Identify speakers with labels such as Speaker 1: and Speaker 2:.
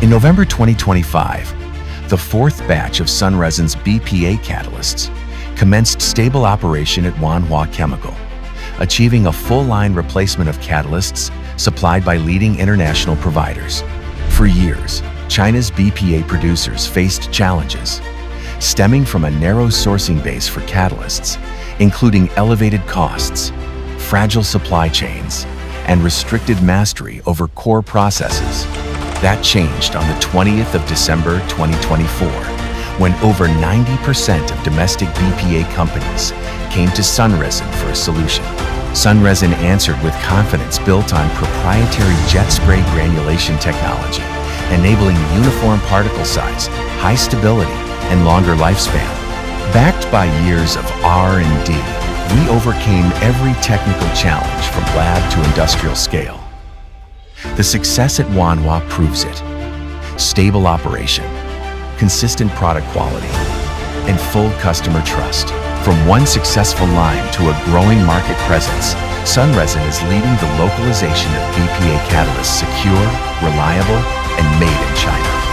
Speaker 1: In November 2025, the fourth batch of Sunresin's BPA catalysts commenced stable operation at Wanhua Chemical, achieving a full-line replacement of catalysts supplied by leading international providers. For years, China's BPA producers faced challenges stemming from a narrow sourcing base for catalysts, including elevated costs, fragile supply chains, and restricted mastery over core processes. That changed on the 20th of December 2024, when over 90% of domestic BPA companies came to Sunresin for a solution. Sunresin answered with confidence built on proprietary jet spray granulation technology, enabling uniform particle size, high stability, and longer lifespan. Backed by years of R&D, we overcame every technical challenge from lab to industrial scale. The success at Wanhua proves it. Stable operation, consistent product quality, and full customer trust. From one successful line to a growing market presence, Sunresin is leading the localization of BPA catalysts secure, reliable, and made in China.